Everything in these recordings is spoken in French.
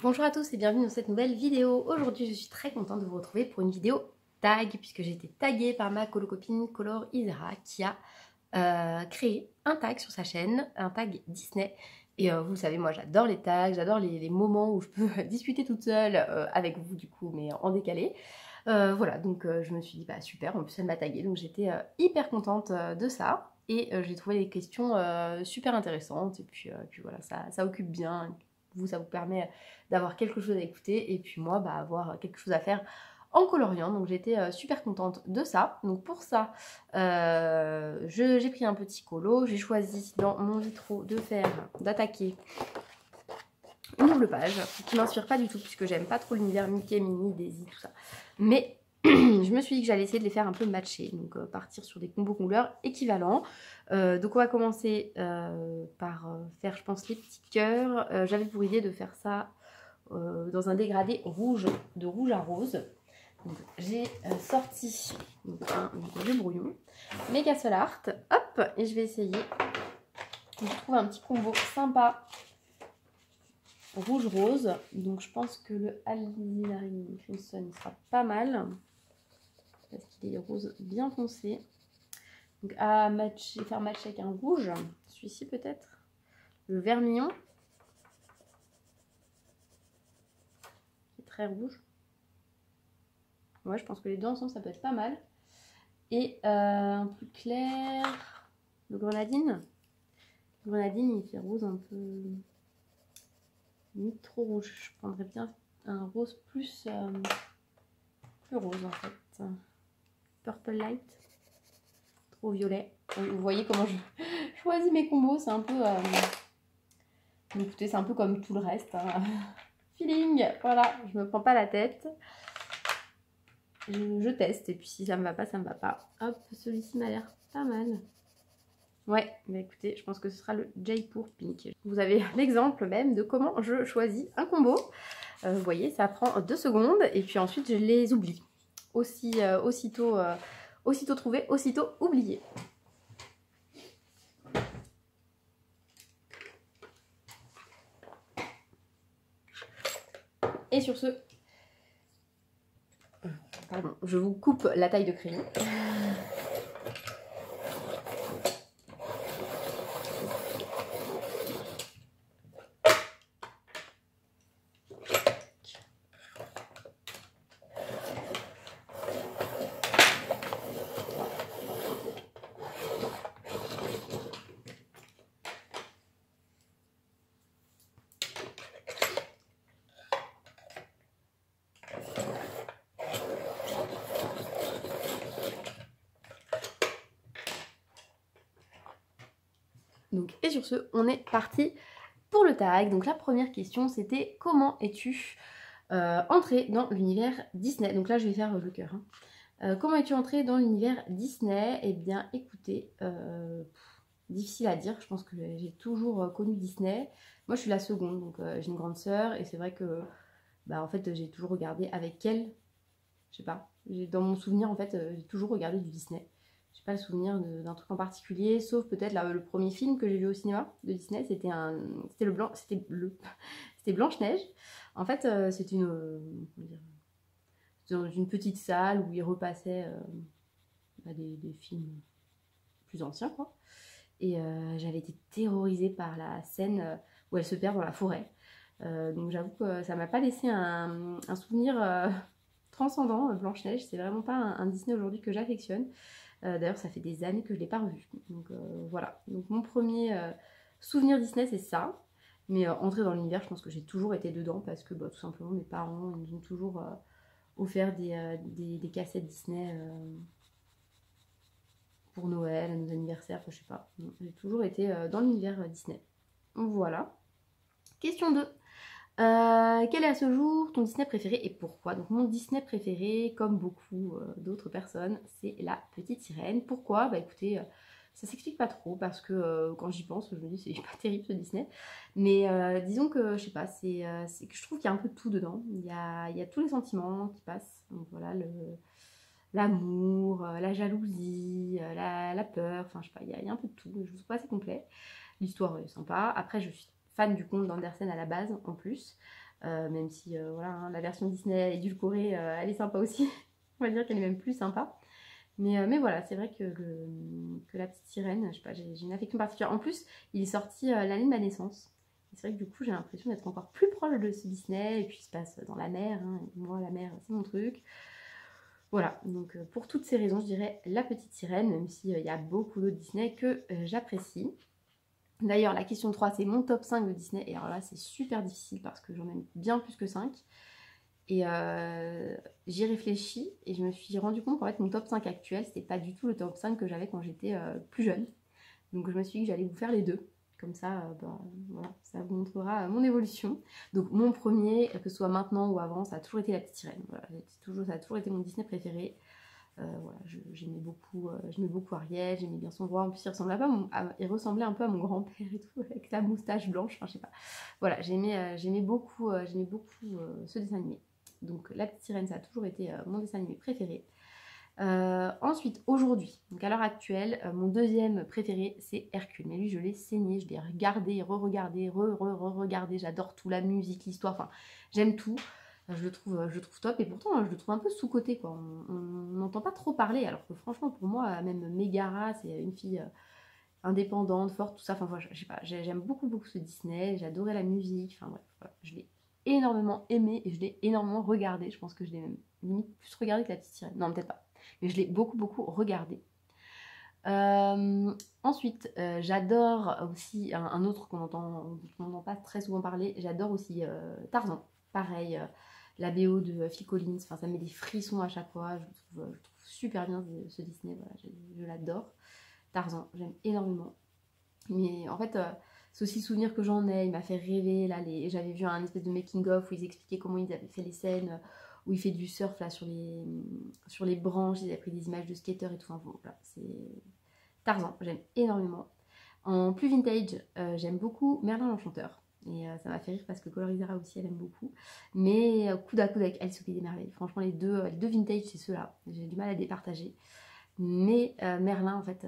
Bonjour à tous et bienvenue dans cette nouvelle vidéo. Aujourd'hui je suis très contente de vous retrouver pour une vidéo tag puisque j'ai été taguée par ma copine Color Isera qui a créé un tag sur sa chaîne, un tag Disney. Et vous le savez, moi j'adore les tags, j'adore les moments où je peux discuter toute seule avec vous du coup mais en décalé. Voilà, donc je me suis dit bah super, en plus elle m'a taguée donc j'étais hyper contente de ça. Et j'ai trouvé les questions super intéressantes et puis voilà, ça occupe bien. Vous, ça vous permet d'avoir quelque chose à écouter et puis moi, bah, avoir quelque chose à faire en coloriant. Donc j'étais super contente de ça. Donc pour ça, j'ai pris un petit colo. J'ai choisi dans mon vitro d'attaquer une double page qui m'inspire pas du tout puisque j'aime pas trop l'univers Mickey, Minnie, Daisy, tout ça. Mais je me suis dit que j'allais essayer de les faire un peu matcher, donc partir sur des combos couleurs équivalents. Donc on va commencer par faire, je pense, les petits cœurs. J'avais pour idée de faire ça dans un dégradé rouge, de rouge à rose. J'ai sorti un vieux brouillon, Mega Soul Art, hop, et je vais essayer. Je trouve un petit combo sympa rouge-rose, donc je pense que le Alizarin Crimson sera pas mal parce qu'il est rose bien foncé. Donc à matcher, faire matcher avec un rouge, celui-ci peut-être, le vermillon, qui est très rouge. Ouais, je pense que les deux ensemble ça peut être pas mal. Et un plus clair, le grenadine. Le grenadine il fait rose un peu, ni trop rouge. Je prendrais bien un rose plus rose en fait. Purple light, trop violet. Vous voyez comment je choisis mes combos, c'est un peu écoutez, c'est un peu comme tout le reste hein. Feeling, voilà, je me prends pas la tête, je teste et puis si ça me va pas, ça me va pas. Hop, celui-ci m'a l'air pas mal. Ouais, mais écoutez, je pense que ce sera le Jaipur Pink. Vous avez l'exemple même de comment je choisis un combo. Vous voyez, ça prend 2 secondes et puis ensuite je les oublie. Aussitôt trouvé, aussitôt oublié. Et sur ce, pardon, je vous coupe la taille de crayon. Donc, et sur ce, on est parti pour le tag. Donc la première question c'était comment es-tu entré dans l'univers Disney? Donc là je vais faire le cœur. Hein. Comment es-tu entré dans l'univers Disney? Eh bien écoutez, difficile à dire, je pense que j'ai toujours connu Disney. Moi je suis la seconde, donc j'ai une grande sœur et c'est vrai que bah, en fait j'ai toujours regardé avec elle, je sais pas, dans mon souvenir en fait j'ai toujours regardé du Disney. J'ai pas le souvenir d'un truc en particulier, sauf peut-être le premier film que j'ai vu au cinéma de Disney, c'était c'était Blanche-Neige. En fait, c'était dans une petite salle où ils repassaient des films plus anciens, quoi. Et j'avais été terrorisée par la scène où elle se perd dans la forêt. Donc j'avoue que ça m'a pas laissé un souvenir transcendant, Blanche-Neige. C'est vraiment pas un Disney aujourd'hui que j'affectionne. D'ailleurs, ça fait des années que je ne l'ai pas revu. Donc voilà. Donc mon premier souvenir Disney, c'est ça. Mais entrer dans l'univers, je pense que j'ai toujours été dedans parce que bah, tout simplement mes parents ils nous ont toujours offert des cassettes Disney pour Noël, à nos anniversaires, enfin, je sais pas. J'ai toujours été dans l'univers Disney. Voilà. Question 2. Quel est à ce jour ton Disney préféré et pourquoi? Donc mon Disney préféré, comme beaucoup d'autres personnes, c'est La Petite Sirène. Pourquoi? Bah écoutez, ça s'explique pas trop parce que quand j'y pense, je me dis c'est pas terrible ce Disney. Mais disons que, je sais pas, c'est que je trouve qu'il y a un peu de tout dedans. Il y a tous les sentiments qui passent. Donc voilà, l'amour, la jalousie, la peur, enfin je sais pas, il y a un peu de tout. Je trouve pas assez complet. L'histoire est sympa. Après, je suis fan du conte d'Andersen à la base en plus. même si voilà, hein, la version Disney édulcorée, elle est sympa aussi. On va dire qu'elle est même plus sympa. Mais voilà, c'est vrai que La Petite Sirène, je sais pas, j'ai une affection particulière. En plus, il est sorti l'année de ma naissance. Et c'est vrai que du coup, j'ai l'impression d'être encore plus proche de ce Disney. Et puis, il se passe dans la mer. Hein, et moi, la mer, c'est mon truc. Voilà, donc pour toutes ces raisons, je dirais La Petite Sirène, même s'il y a beaucoup d'autres Disney que j'apprécie. D'ailleurs, la question 3, c'est mon top 5 de Disney. Et alors là, c'est super difficile parce que j'en aime bien plus que 5. Et j'y réfléchis et je me suis rendu compte qu'en fait mon top 5 actuel, c'était pas du tout le top 5 que j'avais quand j'étais plus jeune. Donc je me suis dit que j'allais vous faire les deux. Comme ça, voilà, ça vous montrera mon évolution. Donc mon premier, que ce soit maintenant ou avant, ça a toujours été La Petite Sirène. Voilà, ça a toujours été mon Disney préféré. Voilà, j'aimais beaucoup Ariel, j'aimais bien son voix. En plus, il ressemblait un peu à mon grand-père et tout, avec la moustache blanche. Enfin, je sais pas. Voilà, j'aimais beaucoup ce dessin animé. Donc La Petite Sirène, ça a toujours été mon dessin animé préféré. Ensuite, aujourd'hui, donc à l'heure actuelle, mon deuxième préféré, c'est Hercule. Mais lui, je l'ai saigné, je l'ai regardé, re-regardé, re-regardé. J'adore tout, la musique, l'histoire, enfin, j'aime tout. Je le trouve top et pourtant, je le trouve un peu sous-coté, quoi. On n'entend pas trop parler, alors que franchement, pour moi, même Megara, c'est une fille indépendante, forte, tout ça. Enfin, je sais pas, j'aime beaucoup ce Disney, j'adorais la musique, enfin bref, voilà. Je l'ai énormément aimé et je l'ai énormément regardé. Je pense que je l'ai même limite plus regardé que La Petite Sirène. Non, peut-être pas. Mais je l'ai beaucoup regardé. Ensuite, j'adore aussi un autre qu'on n'entend pas très souvent parler. J'adore aussi Tarzan. Pareil, la BO de Phil Collins. Enfin, ça me met des frissons à chaque fois. Je trouve super bien ce Disney. Voilà, je l'adore. Tarzan, j'aime énormément. Mais en fait, c'est aussi le souvenir que j'en ai. Il m'a fait rêver. Là, j'avais vu un espèce de making-of où ils expliquaient comment ils avaient fait les scènes, où il fait du surf là sur les branches. Ils avaient pris des images de skateurs et tout. Enfin, bon, voilà, c'est Tarzan, j'aime énormément. En plus vintage, j'aime beaucoup Merlin l'Enchanteur. Et ça m'a fait rire parce que Colorisera aussi, elle aime beaucoup. Mais coude à coude avec Alice au Pays des Merveilles. Franchement, les deux vintage, c'est ceux-là. J'ai du mal à les partager. Mais Merlin, en fait,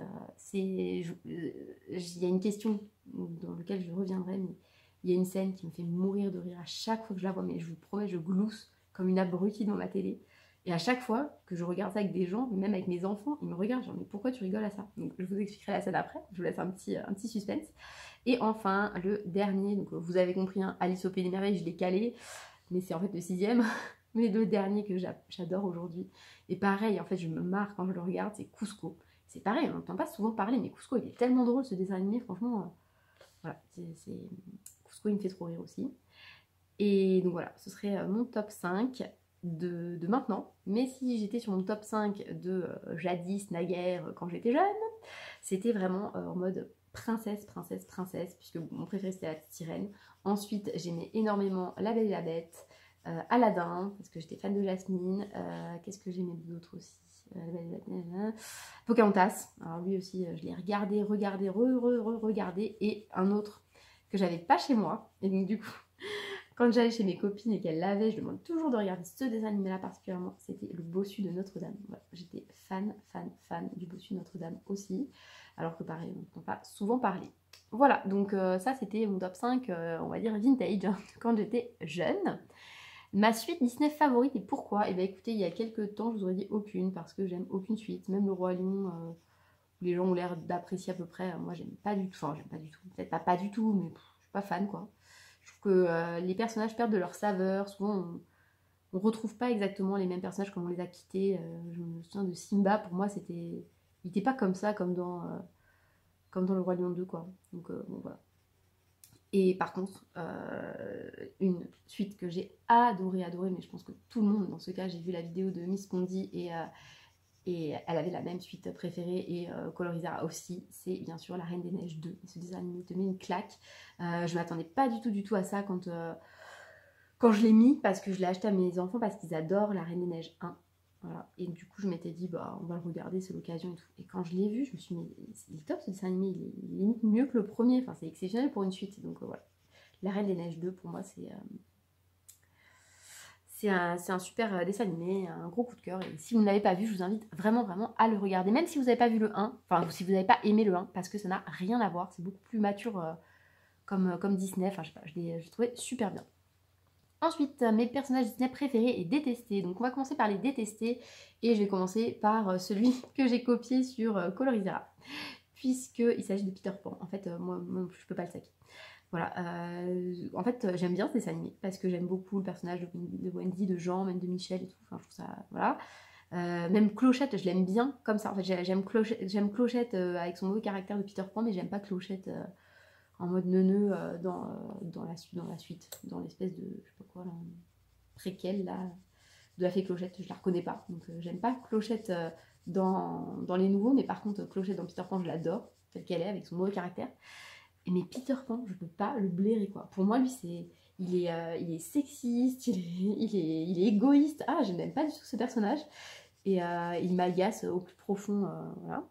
il y a une question dans laquelle je reviendrai, mais il y a une scène qui me fait mourir de rire à chaque fois que je la vois, mais je vous promets, je glousse comme une abrutie dans ma télé. Et à chaque fois que je regarde ça avec des gens, même avec mes enfants, ils me regardent, genre, mais pourquoi tu rigoles à ça? Donc je vous expliquerai la scène après, je vous laisse un petit suspense. Et enfin, le dernier, donc vous avez compris, hein, Alice au Pays des Merveilles, je l'ai calé, mais c'est en fait le 6e. Mais le dernier que j'adore aujourd'hui, et pareil, en fait, je me marre quand je le regarde, c'est Cusco. C'est pareil, on n'entend pas souvent parler, mais Cusco, il est tellement drôle ce dessin animé, franchement. Voilà, Cusco, il me fait trop rire aussi. Et donc voilà, ce serait mon top 5 de maintenant. Mais si j'étais sur mon top 5 de jadis, naguère, quand j'étais jeune, c'était vraiment en mode princesse, puisque mon préféré c'était La Petite Sirène. Ensuite, j'aimais énormément La Belle et la Bête. Aladdin, parce que j'étais fan de Jasmine. Qu'est-ce que j'aimais d'autre aussi? Pocahontas. Alors lui aussi, je l'ai regardé, regardé. Et un autre que j'avais pas chez moi. Et donc du coup, quand j'allais chez mes copines et qu'elles l'avaient, je demande toujours de regarder ce dessin animé-là particulièrement. C'était Le Bossu de Notre-Dame. Voilà, j'étais fan du Bossu de Notre-Dame aussi. Alors que pareil, on n'entend pas souvent parler. Voilà, donc ça c'était mon top 5, on va dire vintage, hein, quand j'étais jeune. Ma suite Disney favorite et pourquoi? Eh bien écoutez, il y a quelques temps, je vous aurais dit aucune, parce que j'aime aucune suite. Même Le Roi Lion, où les gens ont l'air d'apprécier à peu près. Moi, j'aime pas du tout. Enfin, j'aime pas du tout. Peut-être pas du tout, mais je suis pas fan, quoi. Je trouve que les personnages perdent de leur saveur. Souvent, on retrouve pas exactement les mêmes personnages comme on les a quittés. Je me souviens de Simba, pour moi, il était pas comme ça, comme dans Le Roi Lion 2, quoi. Donc, bon, voilà. Et par contre, une suite que j'ai adoré, mais je pense que tout le monde, dans ce cas, j'ai vu la vidéo de Miss Pondy et elle avait la même suite préférée et Colorisera aussi, c'est bien sûr La Reine des Neiges 2. Ce dessin animé te met une claque. Je m'attendais pas du tout à ça quand je l'ai mis, parce que je l'ai acheté à mes enfants parce qu'ils adorent La Reine des Neiges 1. Voilà. Et du coup, je m'étais dit, bah, on va le regarder, c'est l'occasion et tout. Et quand je l'ai vu, je me suis dit, il est top ce dessin animé, il est limite mieux que le premier. Enfin, c'est exceptionnel pour une suite. Donc voilà. La Reine des Neiges 2, pour moi, c'est un super dessin animé, un gros coup de cœur. Et si vous ne l'avez pas vu, je vous invite vraiment à le regarder. Même si vous n'avez pas vu le 1, enfin, si vous n'avez pas aimé le 1, parce que ça n'a rien à voir. C'est beaucoup plus mature comme Disney. Enfin, je sais pas, je l'ai trouvé super bien. Ensuite, mes personnages Disney préférés et détestés. Donc on va commencer par les détestés et je vais commencer par celui que j'ai copié sur Colorisera, puisqu'il s'agit de Peter Pan. En fait, moi je peux pas le saquer. Voilà, en fait j'aime bien ce dessin animé parce que j'aime beaucoup le personnage de Wendy, de Jean, même de Michel et tout. Enfin, je trouve ça, voilà. Même Clochette, je l'aime bien comme ça. En fait, j'aime Clochette avec son mauvais caractère de Peter Pan, mais j'aime pas Clochette en mode neuneu dans la suite, dans l'espèce de, je sais pas quoi, là, préquelle là, de la fée Clochette. Je la reconnais pas, donc j'aime pas Clochette dans les nouveaux, mais par contre Clochette dans Peter Pan, je l'adore, telle qu'elle est, avec son mauvais caractère. Mais Peter Pan, je peux pas le blairer, quoi. Pour moi, lui, il est sexiste, il est égoïste. Ah, je n'aime pas du tout ce personnage. Et il m'agace au plus profond, voilà.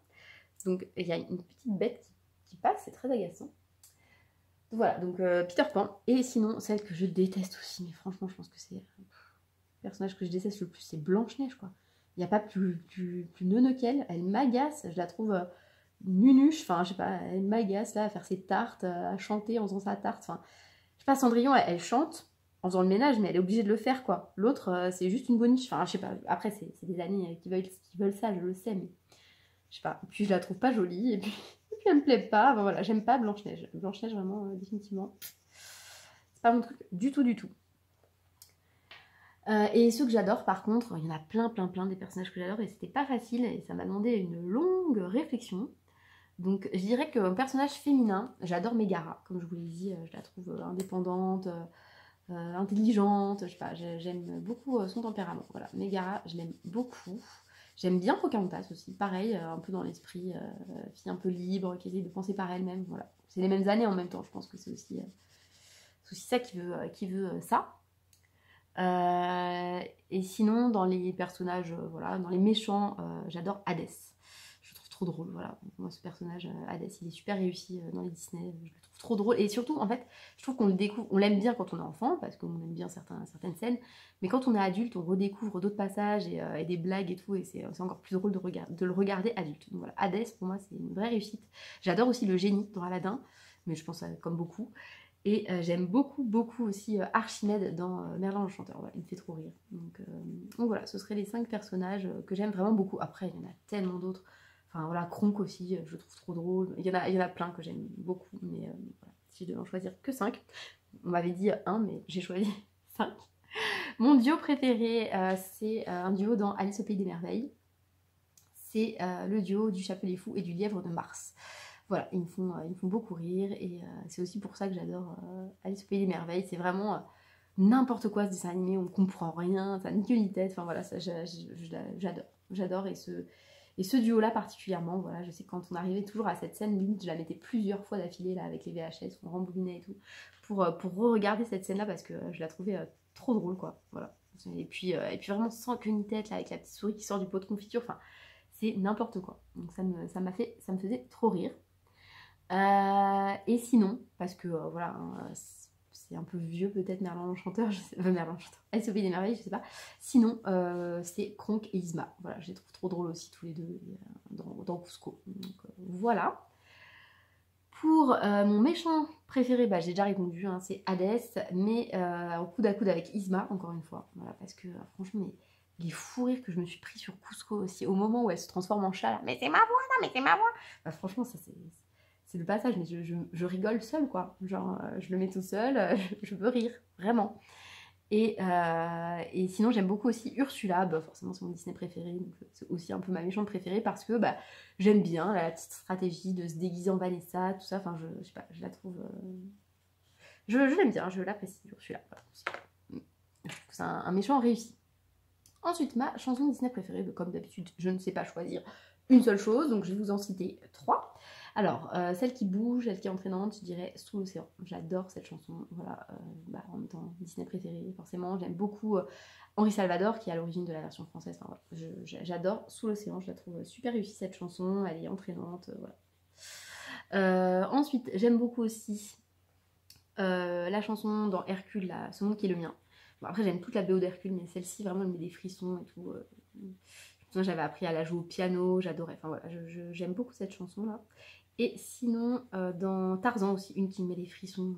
Donc il y a une petite bête qui passe, c'est très agaçant. Voilà, donc Peter Pan. Et sinon, celle que je déteste aussi, mais franchement, je pense que c'est le personnage que je déteste le plus, c'est Blanche-Neige, quoi. Il n'y a pas plus neuneux qu'elle. Elle m'agace, je la trouve nunuche, enfin, je sais pas, elle m'agace, là, à faire ses tartes, à chanter en faisant sa tarte. Enfin, je sais pas, Cendrillon, elle chante en faisant le ménage, mais elle est obligée de le faire, quoi. L'autre, c'est juste une boniche. Enfin, je sais pas, après, c'est des amis qui veulent ça, je le sais, mais je sais pas. Puis je la trouve pas jolie, et puis, et puis elle me plaît pas. Enfin, voilà, j'aime pas Blanche-Neige. Blanche-Neige, vraiment, définitivement, c'est pas mon truc du tout, du tout. Et ceux que j'adore, par contre, il y en a plein des personnages que j'adore, et c'était pas facile, et ça m'a demandé une longue réflexion. Donc je dirais que un personnage féminin, j'adore Megara, comme je vous l'ai dit, je la trouve indépendante, intelligente, je sais pas, j'aime beaucoup son tempérament. Voilà, Megara, je l'aime beaucoup. J'aime bien Pocahontas aussi, pareil, un peu dans l'esprit, fille un peu libre, qui essaie de penser par elle-même. Voilà, c'est les mêmes années en même temps, je pense que c'est aussi ça qui veut ça. Et sinon, dans les personnages, voilà, dans les méchants, j'adore Hadès. Je le trouve trop drôle, voilà. Moi, ce personnage, Hadès, il est super réussi dans les Disney. Je le trouve trop drôle. Et surtout, en fait, je trouve qu'on le découvre, on l'aime bien quand on est enfant, parce qu'on aime bien certaines scènes. Mais quand on est adulte, on redécouvre d'autres passages et des blagues et tout. Et c'est encore plus drôle de le regarder adulte. Donc voilà, Hadès, pour moi, c'est une vraie réussite. J'adore aussi le génie dans Aladdin, mais je pense comme beaucoup. Et j'aime beaucoup aussi Archimède dans Merlin l'Enchanteur. Voilà, il me fait trop rire. Donc voilà, ce seraient les 5 personnages que j'aime vraiment beaucoup. Après, il y en a tellement d'autres. Enfin voilà, Kronk aussi, je le trouve trop drôle. Il y en a plein que j'aime beaucoup. Mais voilà, si je devais en choisir que 5, on m'avait dit 1, mais j'ai choisi 5. Mon duo préféré, c'est un duo dans Alice au Pays des Merveilles. C'est le duo du Chapelet Fou et du Lièvre de Mars. Voilà, ils me font beaucoup rire et c'est aussi pour ça que j'adore Alice au Pays des Merveilles. C'est vraiment n'importe quoi ce dessin animé, on comprend rien, ça n'a ni queue ni tête. Enfin voilà, ça j'adore et ce duo-là particulièrement, voilà, je sais que quand on arrivait toujours à cette scène, limite je la mettais plusieurs fois d'affilée là avec les VHS, on rembobinait et tout, pour re-regarder cette scène-là parce que je la trouvais trop drôle quoi, voilà. Et puis vraiment sans queue ni tête là avec la petite souris qui sort du pot de confiture, enfin c'est n'importe quoi. Donc ça me faisait trop rire. Et sinon, parce que voilà, hein, c'est un peu vieux peut-être Merlin l'Enchanteur, Merlin l'Enchanteur, Alice au Pays des Merveilles, je sais pas. Sinon, c'est Kronk et Yzma. Voilà, je les trouve trop drôles aussi tous les deux dans Cusco. Donc voilà. Pour mon méchant préféré, bah, j'ai déjà répondu, hein, c'est Hadès, mais au coude à coude avec Yzma, encore une fois. Voilà, parce que franchement, les fous rires que je me suis pris sur Cusco aussi, au moment où elle se transforme en chat, là, mais c'est ma voix, non, mais c'est ma voix. Bah, franchement, ça c'est le passage, mais je rigole seule, quoi. Genre, je le mets tout seul, je veux rire, vraiment. Et sinon, j'aime beaucoup aussi Ursula, bah, forcément c'est mon Disney préféré, donc c'est aussi un peu ma méchante préférée parce que bah, j'aime bien la petite stratégie de se déguiser en Vanessa, tout ça, enfin je sais pas, je la trouve... Je l'aime bien, je l'apprécie, Ursula. Voilà. Je trouve que c'est un méchant réussi. Ensuite, ma chanson Disney préférée, bah, comme d'habitude, je ne sais pas choisir une seule chose, donc je vais vous en citer 3. Alors, celle qui bouge, celle qui est entraînante, je dirais Sous l'océan. J'adore cette chanson, voilà, bah, en même temps, Disney préféré, forcément. J'aime beaucoup Henri Salvador, qui est à l'origine de la version française. Enfin, voilà, j'adore Sous l'océan, je la trouve super réussie cette chanson, elle est entraînante, voilà. Ensuite, j'aime beaucoup aussi la chanson dans Hercule, là, Ce monde qui est le mien. Bon, après, j'aime toute la BO d'Hercule, mais celle-ci, vraiment, elle met des frissons et tout. J'avais appris à la jouer au piano, j'adorais. Enfin voilà, j'aime beaucoup cette chanson-là. Et sinon, dans Tarzan aussi, une qui me met des frissons.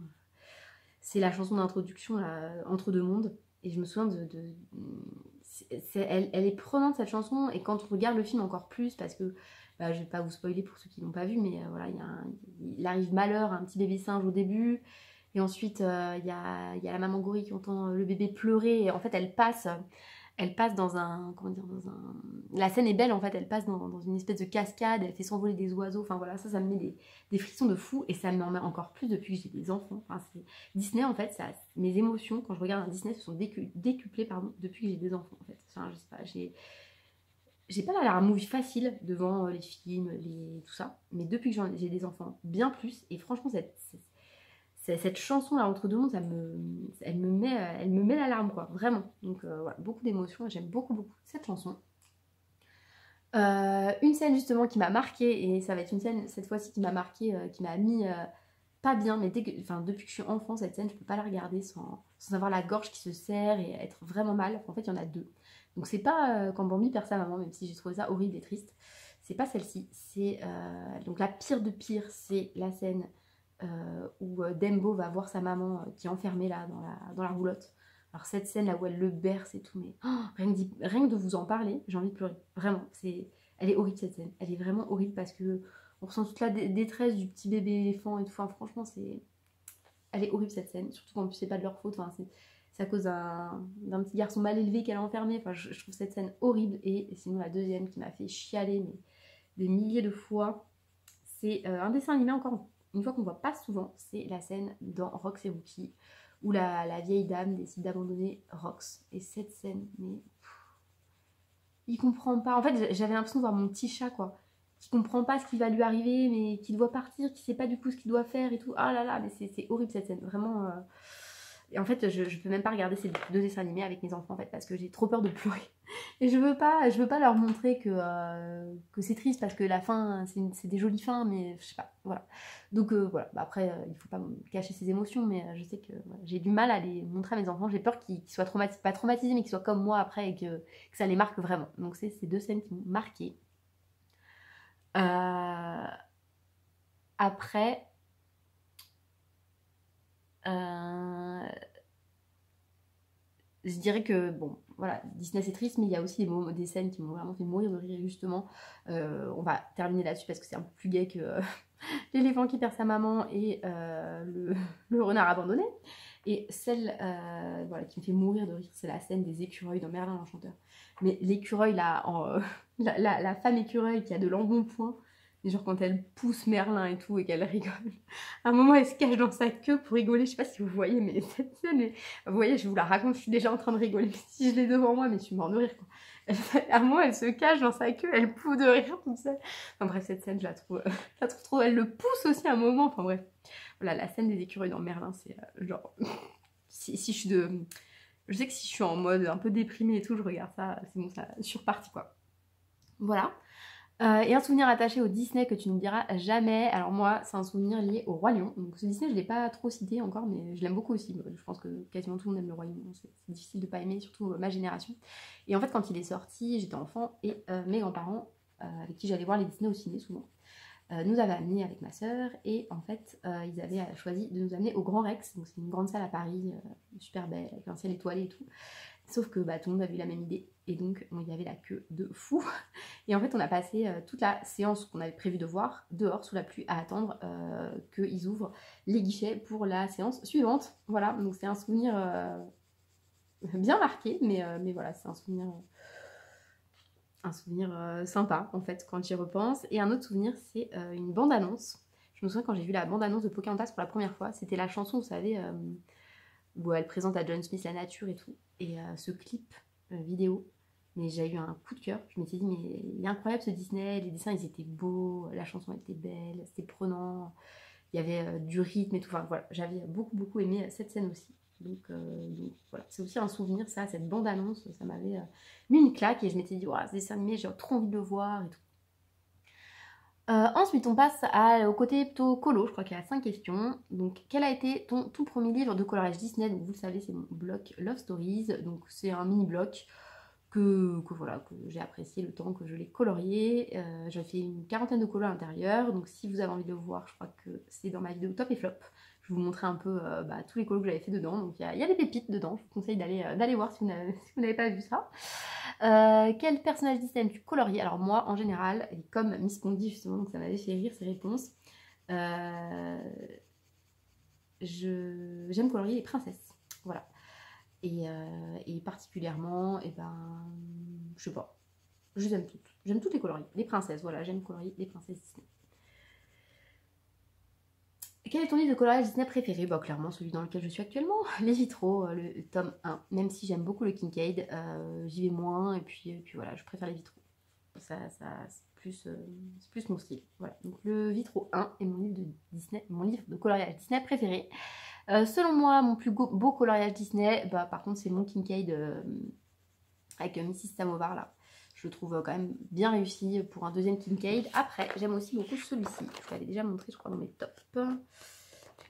c'est la chanson d'introduction, Entre deux mondes. Et je me souviens elle est prenante cette chanson, et quand on regarde le film encore plus, parce que bah, je vais pas vous spoiler pour ceux qui l'ont pas vu, mais voilà, il arrive malheur à un petit bébé singe au début, et ensuite il y a la maman gorille qui entend le bébé pleurer, et en fait elle passe dans un, comment dire, la scène est belle en fait, elle passe dans une espèce de cascade, elle fait s'envoler des oiseaux, enfin voilà, ça me met des frissons de fou, et ça m'en met encore plus depuis que j'ai des enfants. Enfin, Disney en fait, mes émotions quand je regarde un Disney se sont décuplées pardon, depuis que j'ai des enfants en fait. Enfin, je sais pas, j'ai pas la movie facile devant les films, tout ça, mais depuis que j'ai des enfants, bien plus, et franchement cette chanson là Entre deux mondes, elle me met l'alarme quoi, vraiment. Donc voilà, beaucoup d'émotions, j'aime beaucoup cette chanson. Une scène justement qui m'a marquée, et ça va être une scène cette fois-ci qui m'a marquée, qui m'a mis pas bien, mais depuis que je suis enfant, cette scène je peux pas la regarder sans avoir la gorge qui se serre et être vraiment mal. En fait il y en a deux. Donc c'est pas quand Bambi perd sa maman, même si j'ai trouvé ça horrible et triste. C'est pas celle-ci, c'est donc la pire de pire, c'est la scène où Dembo va voir sa maman qui est enfermée là dans la roulotte. Alors cette scène là où elle le berce et tout, mais rien que de vous en parler, j'ai envie de pleurer. Vraiment, elle est horrible cette scène. Elle est vraiment horrible parce que on ressent toute la détresse du petit bébé éléphant et tout. Enfin, franchement, elle est horrible cette scène. Surtout qu'en plus c'est pas de leur faute. Enfin, c'est à cause d'un petit garçon mal élevé qu'elle a enfermé. Enfin, je trouve cette scène horrible. Et sinon la deuxième qui m'a fait chialer mais des milliers de fois, c'est un dessin animé encore une fois qu'on voit pas souvent, c'est la scène dans Rox et Rookie où la vieille dame décide d'abandonner Rox. Et cette scène, mais il comprend pas. En fait, j'avais l'impression de voir mon petit chat quoi, qui comprend pas ce qui va lui arriver, mais qui doit partir, qui sait pas du coup ce qu'il doit faire et tout. Ah là là, mais c'est horrible cette scène, vraiment. Et en fait, je peux même pas regarder ces deux dessins animés avec mes enfants en fait, parce que j'ai trop peur de pleurer. Et je veux pas leur montrer que c'est triste, parce que la fin, c'est des jolies fins, mais je sais pas, voilà. Donc voilà, bah, après, il faut pas me cacher ses émotions, mais je sais que voilà, j'ai du mal à les montrer à mes enfants. J'ai peur qu'ils soient pas traumatisés, mais qu'ils soient comme moi après, et que ça les marque vraiment. Donc c'est ces deux scènes qui m'ont marqué. Après... je dirais que, bon, voilà, Disney c'est triste, mais il y a aussi des scènes qui m'ont vraiment fait mourir de rire, justement. On va terminer là-dessus parce que c'est un peu plus gai que l'éléphant qui perd sa maman et le renard abandonné. Et celle voilà, qui me fait mourir de rire, c'est la scène des écureuils dans Merlin l'Enchanteur. Mais l'écureuil, là, la femme écureuil qui a de l'embonpoint, et genre quand elle pousse Merlin et tout et qu'elle rigole. À un moment, elle se cache dans sa queue pour rigoler. Je sais pas si vous voyez, mais cette scène, vous voyez, je vous la raconte, je suis déjà en train de rigoler. Si je l'ai devant moi, mais je suis morte de rire, quoi. À un moment, elle se cache dans sa queue, elle pousse de rire toute seule. Enfin bref, cette scène, je la trouve trop. Elle le pousse aussi à un moment. Enfin bref, voilà, la scène des écureuils dans Merlin, c'est genre... si je suis de... Je sais que si je suis en mode un peu déprimée et tout, je regarde ça, c'est bon, ça, je suis repartie, quoi. Voilà. Et un souvenir attaché au Disney que tu n'oublieras jamais. Alors moi, c'est un souvenir lié au Roi Lion. Donc ce Disney, je ne l'ai pas trop cité encore, mais je l'aime beaucoup aussi. Je pense que quasiment tout le monde aime le Roi Lion. C'est difficile de ne pas aimer, surtout ma génération. Et en fait, quand il est sorti, j'étais enfant, et mes grands-parents, avec qui j'allais voir les Disney au ciné souvent, nous avaient amenés avec ma sœur. Et en fait, ils avaient choisi de nous amener au Grand Rex. Donc c'est une grande salle à Paris, super belle, avec un ciel étoilé et tout. Sauf que bah, tout le monde avait eu la même idée, et donc il y avait la queue de fou. Et en fait on a passé toute la séance qu'on avait prévu de voir dehors sous la pluie à attendre qu'ils ouvrent les guichets pour la séance suivante. Voilà, donc c'est un souvenir bien marqué, mais voilà, c'est un souvenir sympa en fait quand j'y repense. Et un autre souvenir, c'est une bande-annonce. Je me souviens quand j'ai vu la bande-annonce de Pocahontas pour la première fois, c'était la chanson, vous savez, où elle présente à John Smith la nature et tout. Et ce clip vidéo, mais j'ai eu un coup de cœur. Je me suis dit, mais il est incroyable ce Disney, les dessins ils étaient beaux, la chanson était belle, c'était prenant, il y avait du rythme et tout. Enfin voilà, j'avais beaucoup aimé cette scène aussi. Donc voilà, c'est aussi un souvenir, ça, cette bande-annonce, ça m'avait mis une claque, et je m'étais dit, ce dessin animé, j'ai trop envie de le voir et tout. Ensuite, on passe au côté plutôt colo. Je crois qu'il y a 5 questions. Donc, quel a été ton tout premier livre de coloriage Disney? Donc, vous le savez, c'est mon bloc Love Stories. Donc, c'est un mini-bloc voilà, que j'ai apprécié le temps que je l'ai colorié. J'ai fait une quarantaine de colos à l'intérieur. Donc, si vous avez envie de le voir, je crois que c'est dans ma vidéo top et flop. je vais vous montrer un peu tous les colos que j'avais fait dedans. Donc il y a des pépites dedans, je vous conseille d'aller voir si vous n'avez pas vu ça. Quel personnage Disney aimes-tu colorier? Alors moi, en général, et comme Miss Pondy justement, donc ça m'avait fait rire ces réponses, j'aime colorier les princesses. Voilà. Et particulièrement, je sais pas, je les aime toutes. J'aime toutes les coloris. Les princesses, voilà, j'aime colorier les princesses Disney. Quel est ton livre de coloriage Disney préféré? Bah, clairement celui dans lequel je suis actuellement, Les Vitraux, le tome 1. Même si j'aime beaucoup le Kincaid, j'y vais moins, et puis voilà, je préfère les Vitraux. C'est plus mon style. Voilà. Donc le Vitraux 1 est mon livre de Disney, mon livre de coloriage Disney préféré. Selon moi, mon plus beau coloriage Disney, bah, par contre c'est mon Kincaid avec Mrs. Samovar là. Je le trouve quand même bien réussi pour un deuxième Kincaid. Après, j'aime aussi beaucoup celui-ci. Je vous l'avais déjà montré, je crois, dans mes tops.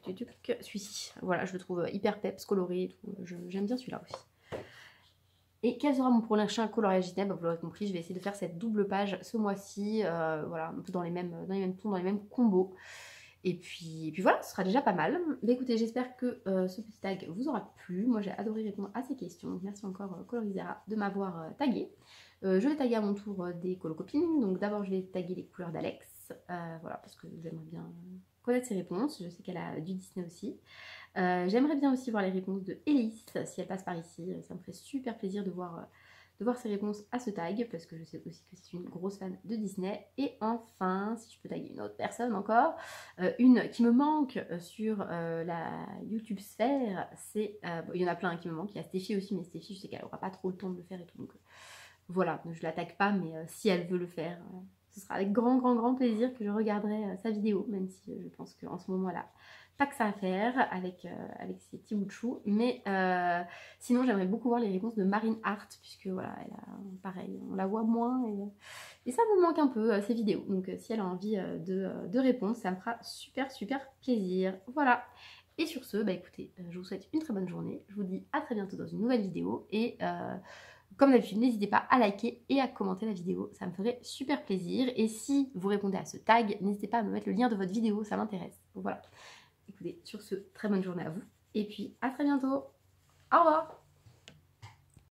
Celui-ci. Voilà, je le trouve hyper peps, coloré et tout. J'aime bien celui-là aussi. Et quel sera mon prochain coloriage Disney? Bah, vous l'aurez compris, je vais essayer de faire cette double page ce mois-ci. Voilà, un peu dans les mêmes tons, dans les mêmes combos. Et puis voilà, ce sera déjà pas mal. Mais écoutez, j'espère que ce petit tag vous aura plu. Moi, j'ai adoré répondre à ces questions. Donc, merci encore Colorisera de m'avoir tagué. Je vais taguer à mon tour des colocopines. Donc d'abord, je vais taguer les couleurs d'Alex. Voilà, parce que j'aimerais bien connaître ses réponses. Je sais qu'elle a du Disney aussi. J'aimerais bien aussi voir les réponses de Elise, si elle passe par ici. Ça me ferait super plaisir de voir ses réponses à ce tag, parce que je sais aussi que c'est une grosse fan de Disney. Et enfin, si je peux taguer une autre personne encore, une qui me manque sur la YouTube sphère, c'est... il y en a plein qui me manquent, il y a Stéphie aussi, mais Stéphie, je sais qu'elle n'aura pas trop le temps de le faire et tout, donc voilà, je la tague pas, mais si elle veut le faire, ce sera avec grand plaisir que je regarderai sa vidéo, même si je pense qu'en ce moment, elle a pas que ça à faire avec ses petits bouts de chou. Mais sinon, j'aimerais beaucoup voir les réponses de Marine Hart, puisque voilà, elle a, pareil, on la voit moins et ça me manque un peu, ces vidéos. Donc si elle a envie de répondre, ça me fera super plaisir. Voilà. Et sur ce, bah écoutez, je vous souhaite une très bonne journée. Je vous dis à très bientôt dans une nouvelle vidéo. Et comme d'habitude, n'hésitez pas à liker et à commenter la vidéo. Ça me ferait super plaisir. Et si vous répondez à ce tag, n'hésitez pas à me mettre le lien de votre vidéo, ça m'intéresse. Voilà. Écoutez, sur ce, très bonne journée à vous. Et puis, à très bientôt. Au revoir.